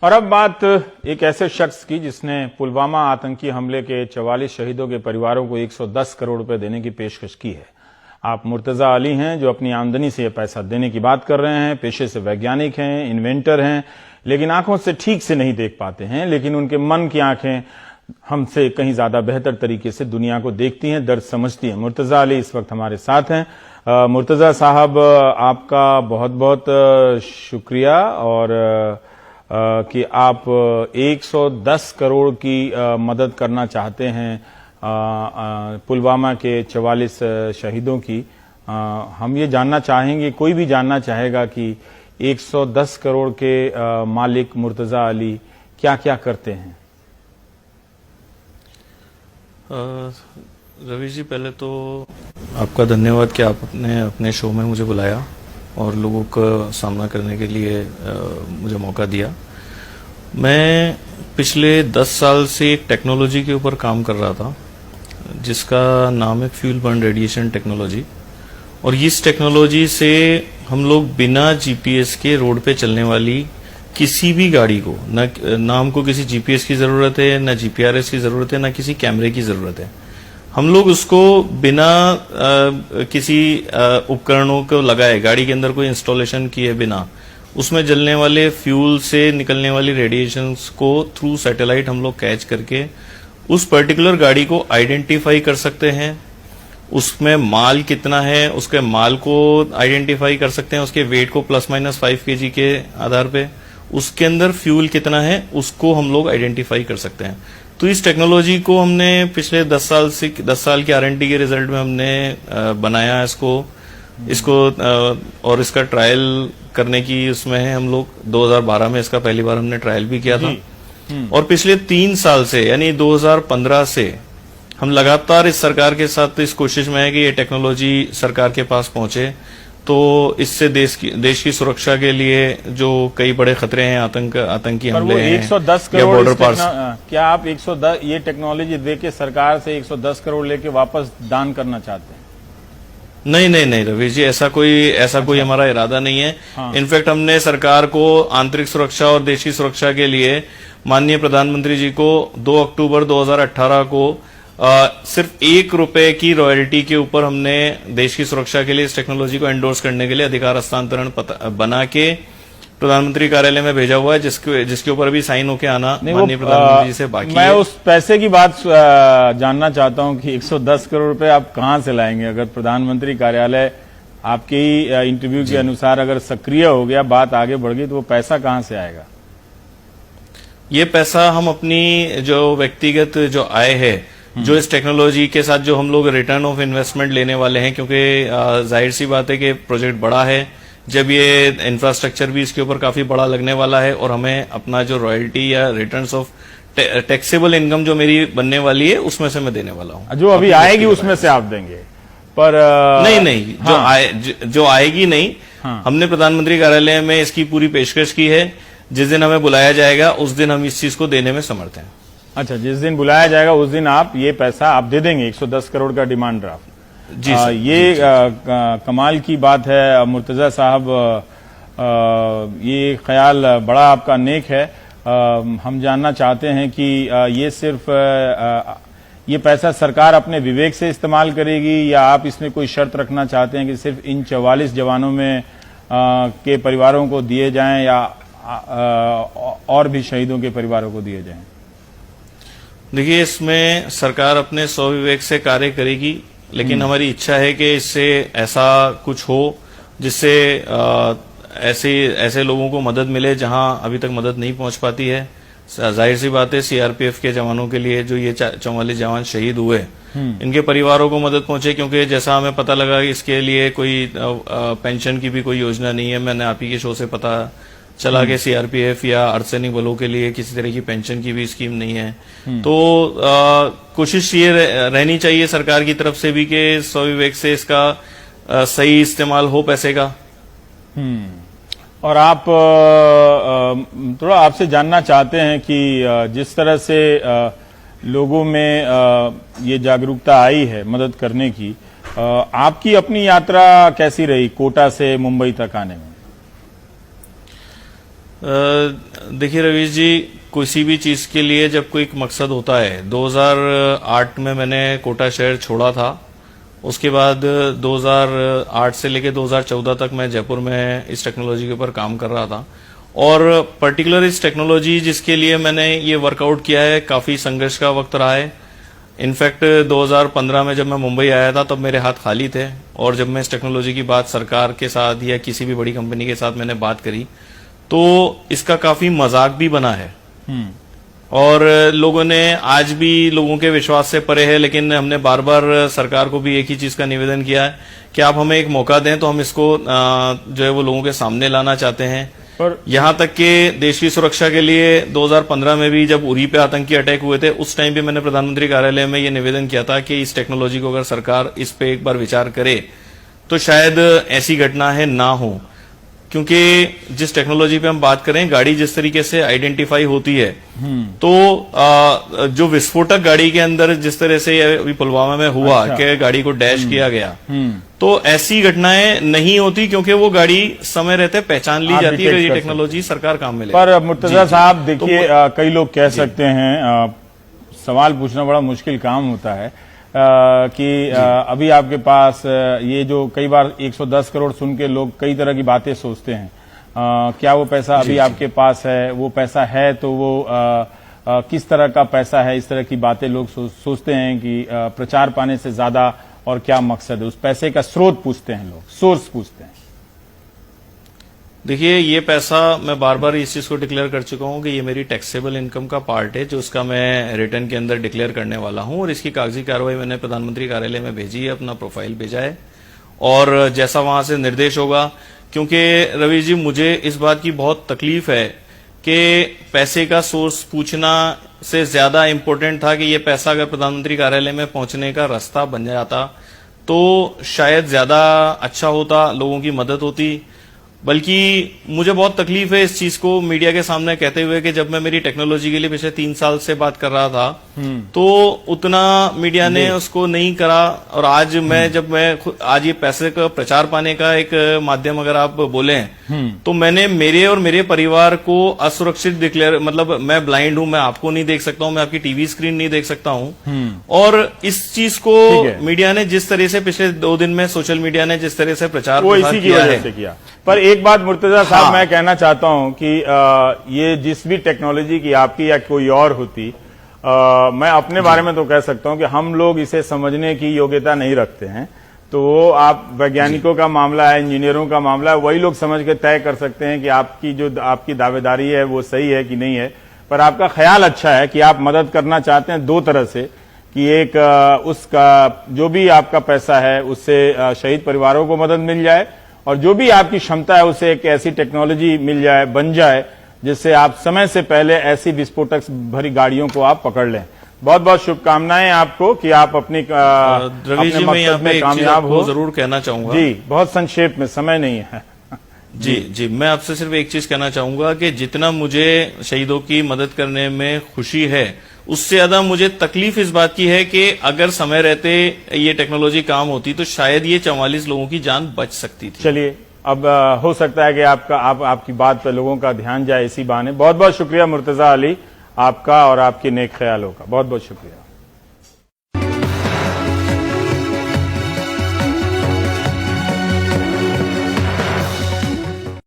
और अब बात एक ऐसे शख्स की जिसने पुलवामा आतंकी हमले के 44 शहीदों के परिवारों को 110 करोड़ रुपए देने की पेशकश की है। आप मुर्तजा अली हैं, जो अपनी आमदनी से यह पैसा देने की बात कर रहे हैं। पेशे से वैज्ञानिक हैं, इन्वेंटर हैं, लेकिन आंखों से ठीक से नहीं देख पाते हैं। लेकिन उनके मन की आंखें हमसे कहीं ज्यादा बेहतर तरीके से दुनिया को देखती हैं, दर्द समझती हैं। मुर्तजा अली इस वक्त हमारे साथ हैं। मुर्तजा साहब, आपका बहुत बहुत शुक्रिया और कि आप 110 करोड़ की मदद करना चाहते हैं पुलवामा के 44 शहीदों की। हम ये जानना चाहेंगे, कोई भी जानना चाहेगा कि 110 करोड़ के मालिक मुर्तजा अली क्या क्या करते हैं। रवि जी, पहले तो आपका धन्यवाद कि आपने अपने शो में मुझे बुलाया और लोगों का सामना करने के लिए मुझे मौका दिया। मैं पिछले 10 साल से एक टेक्नोलॉजी के ऊपर काम कर रहा था जिसका नाम है फ्यूल बर्न रेडिएशन टेक्नोलॉजी। और इस टेक्नोलॉजी से हम लोग बिना जीपीएस के रोड पे चलने वाली किसी भी गाड़ी को, न हमको किसी जीपीएस की जरूरत है, न जीपीआरएस की जरूरत है, न किसी कैमरे की जरूरत है। हम लोग उसको बिना किसी उपकरणों को लगाए, गाड़ी के अंदर कोई इंस्टॉलेशन किए बिना, उसमें जलने वाले फ्यूल से निकलने वाली रेडिएशंस को थ्रू सैटेलाइट हम लोग कैच करके उस पर्टिकुलर गाड़ी को आइडेंटिफाई कर सकते हैं। उसमें माल कितना है, उसके माल को आइडेंटिफाई कर सकते हैं, उसके वेट को +- 5 kg के आधार पे, उसके अंदर फ्यूल कितना है उसको हम लोग आइडेंटिफाई कर सकते हैं। तो इस टेक्नोलॉजी को हमने पिछले 10 साल के R&D के रिजल्ट में हमने बनाया इसको और इसका ट्रायल करने की उसमें है। हम लोग 2012 में इसका पहली बार हमने ट्रायल भी किया था और पिछले 3 साल से यानी 2015 से हम लगातार इस सरकार के साथ इस कोशिश में है कि ये टेक्नोलॉजी सरकार के पास पहुंचे, तो इससे देश की सुरक्षा के लिए जो कई बड़े खतरे हैं, आतंकी हमले हैं, 110 करोड़ बॉर्डर पार, क्या आप 110 ये टेक्नोलॉजी देके सरकार से 110 करोड़ लेके वापस दान करना चाहते हैं? नहीं रवि जी, ऐसा कोई हमारा इरादा नहीं है। हाँ। इनफैक्ट हमने सरकार को आंतरिक सुरक्षा और देश की सुरक्षा के लिए माननीय प्रधानमंत्री जी को 2 अक्टूबर 2018 को सिर्फ ₹1 की रॉयल्टी के ऊपर हमने देश की सुरक्षा के लिए इस टेक्नोलॉजी को एंडोर्स करने के लिए अधिकार हस्तांतरण बना के प्रधानमंत्री कार्यालय में भेजा हुआ है, जिसके ऊपर अभी साइन होके आना माननीय प्रधानमंत्री जी से बाकी मैं उस पैसे की बात जानना चाहता हूं कि 110 करोड़ रुपए आप कहां से लाएंगे? अगर प्रधानमंत्री कार्यालय आपके ही इंटरव्यू के अनुसार अगर सक्रिय हो गया, बात आगे बढ़ गई, तो वो पैसा कहां से आएगा? ये पैसा हम अपनी जो व्यक्तिगत जो आय है, जो इस टेक्नोलॉजी के साथ जो हम लोग रिटर्न ऑफ इन्वेस्टमेंट लेने वाले हैं, क्योंकि जाहिर सी बात है कि प्रोजेक्ट बड़ा है, जब ये इंफ्रास्ट्रक्चर भी इसके ऊपर काफी बड़ा लगने वाला है और हमें अपना जो रॉयल्टी या रिटर्न्स ऑफ टैक्सेबल इनकम जो मेरी बनने वाली है उसमें से मैं देने वाला हूं। जो अभी आएगी उसमें से आप देंगे? पर नहीं, जो आएगी नहीं। हाँ। हमने प्रधानमंत्री कार्यालय में इसकी पूरी पेशकश की है। जिस दिन हमें बुलाया जाएगा उस दिन हम इस चीज को देने में समर्थ हैं। अच्छा, जिस दिन बुलाया जाएगा उस दिन आप ये पैसा आप दे देंगे, 110 करोड़ का डिमांड ड्राफ्ट? जी ये कमाल की बात है मुर्तजा साहब। ये ख्याल बड़ा आपका नेक है। हम जानना चाहते हैं कि ये सिर्फ ये पैसा सरकार अपने विवेक से इस्तेमाल करेगी या आप इसमें कोई शर्त रखना चाहते हैं कि सिर्फ इन 44 जवानों में के परिवारों को दिए जाएं या और भी शहीदों के परिवारों को दिए जाएं? देखिए, इसमें सरकार अपने स्वविवेक से कार्य करेगी, लेकिन हमारी इच्छा है कि इससे ऐसा कुछ हो जिससे ऐसे लोगों को मदद मिले जहां अभी तक मदद नहीं पहुंच पाती है। जाहिर सी बात है, सीआरपीएफ के जवानों के लिए जो ये 44 जवान शहीद हुए, इनके परिवारों को मदद पहुंचे, क्योंकि जैसा हमें पता लगा इसके लिए कोई पेंशन की भी कोई योजना नहीं है। मैंने आप ही के शो से पता चला कि सीआरपीएफ या अर्धसैनिक बलों के लिए किसी तरह की पेंशन की भी स्कीम नहीं है। तो कोशिश ये रहनी चाहिए सरकार की तरफ से भी कि स्वविवेक से इसका सही इस्तेमाल हो पैसे का। और आप थोड़ा आपसे जानना चाहते हैं कि जिस तरह से लोगों में ये जागरूकता आई है मदद करने की, आपकी अपनी यात्रा कैसी रही कोटा से मुंबई तक आने में? देखिए रवीश जी, किसी भी चीज के लिए जब कोई एक मकसद होता है, 2008 में मैंने कोटा शहर छोड़ा था। उसके बाद 2008 से लेकर 2014 तक मैं जयपुर में इस टेक्नोलॉजी के ऊपर काम कर रहा था। और पर्टिकुलर इस टेक्नोलॉजी जिसके लिए मैंने ये वर्कआउट किया है, काफी संघर्ष का वक्त रहा है। इनफैक्ट 2015 में जब मैं मुंबई आया था तब मेरे हाथ खाली थे, और जब मैं इस टेक्नोलॉजी की बात सरकार के साथ या किसी भी बड़ी कंपनी के साथ मैंने बात करी तो इसका काफी मजाक भी बना है। और लोगों ने आज भी लोगों के विश्वास से परे है, लेकिन हमने बार बार सरकार को भी एक ही चीज का निवेदन किया है कि आप हमें एक मौका दें तो हम इसको जो है वो लोगों के सामने लाना चाहते हैं। और यहां तक कि देश की सुरक्षा के लिए 2015 में भी जब उरी पे आतंकी अटैक हुए थे, उस टाइम भी मैंने प्रधानमंत्री कार्यालय में ये निवेदन किया था कि इस टेक्नोलॉजी को अगर सरकार इस पे एक बार विचार करे तो शायद ऐसी घटनाएं ना हो। क्योंकि जिस टेक्नोलॉजी पे हम बात करें, गाड़ी जिस तरीके से आइडेंटिफाई होती है, तो जो विस्फोटक गाड़ी के अंदर जिस तरह से अभी पुलवामा में हुआ कि गाड़ी को डैश किया गया, तो ऐसी घटनाएं नहीं होती क्योंकि वो गाड़ी समय रहते पहचान ली जाती है। ये टेक्नोलॉजी सरकार काम में ले। पर मुर्तजा साहब देखिए, कई लोग कह सकते हैं, सवाल पूछना बड़ा मुश्किल काम होता है कि अभी आपके पास ये जो कई बार 110 करोड़ सुन के लोग कई तरह की बातें सोचते हैं, क्या वो पैसा अभी आपके पास है? वो पैसा है तो वो किस तरह का पैसा है? इस तरह की बातें लोग सोचते हैं कि प्रचार पाने से ज्यादा और क्या मकसद है? उस पैसे का स्रोत पूछते हैं लोग, सोर्स पूछते हैं। देखिए, ये पैसा मैं बार बार इस चीज को डिक्लेयर कर चुका हूं कि ये मेरी टैक्सेबल इनकम का पार्ट है, जो उसका मैं रिटर्न के अंदर डिक्लेयर करने वाला हूं। और इसकी कागजी कार्रवाई मैंने प्रधानमंत्री कार्यालय में भेजी है, अपना प्रोफाइल भेजा है, और जैसा वहां से निर्देश होगा। क्योंकि रवि जी, मुझे इस बात की बहुत तकलीफ है कि पैसे का सोर्स पूछना से ज्यादा इंपॉर्टेंट था कि ये पैसा अगर प्रधानमंत्री कार्यालय में पहुंचने का रास्ता बन जाता तो शायद ज्यादा अच्छा होता, लोगों की मदद होती। बल्कि मुझे बहुत तकलीफ है इस चीज को मीडिया के सामने कहते हुए कि जब मैं मेरी टेक्नोलॉजी के लिए पिछले 3 साल से बात कर रहा था तो उतना मीडिया ने उसको नहीं करा। और आज मैं आज ये पैसे का प्रचार पाने का एक माध्यम अगर आप बोले तो मैंने मेरे और मेरे परिवार को असुरक्षित डिक्लेयर, मतलब मैं ब्लाइंड हूं, मैं आपको नहीं देख सकता हूं, मैं आपकी टीवी स्क्रीन नहीं देख सकता हूं। और इस चीज को मीडिया ने जिस तरह से पिछले 2 दिन में सोशल मीडिया ने जिस तरह से प्रचार किया। पर एक बात मुर्तजा साहब, मैं कहना चाहता हूं कि ये जिस भी टेक्नोलॉजी की आपकी या कोई और होती, मैं अपने बारे में तो कह सकता हूं कि हम लोग इसे समझने की योग्यता नहीं रखते हैं। तो वो आप वैज्ञानिकों का मामला है, इंजीनियरों का मामला है, वही लोग समझ के तय कर सकते हैं कि आपकी दावेदारी है वो सही है कि नहीं है। पर आपका ख्याल अच्छा है कि आप मदद करना चाहते हैं 2 तरह से, कि एक उसका जो भी आपका पैसा है उससे शहीद परिवारों को मदद मिल जाए, और जो भी आपकी क्षमता है उसे एक ऐसी टेक्नोलॉजी मिल जाए, बन जाए, जिससे आप समय से पहले ऐसी विस्फोटक भरी गाड़ियों को आप पकड़ लें। बहुत बहुत शुभकामनाएं आपको कि आप अपने मकसद में कामयाब हो। जरूर कहना चाहूंगा जी, बहुत संक्षेप में, समय नहीं है। जी, मैं आपसे सिर्फ एक चीज कहना चाहूंगा कि जितना मुझे शहीदों की मदद करने में खुशी है, उससे ज्यादा मुझे तकलीफ इस बात की है कि अगर समय रहते ये टेक्नोलॉजी काम होती तो शायद ये 44 लोगों की जान बच सकती थी। चलिए, अब हो सकता है कि आपकी बात पर लोगों का ध्यान जाए इसी बहाने। बहुत बहुत शुक्रिया मुर्तजा अली, आपका और आपके नेक ख्यालों का बहुत बहुत शुक्रिया।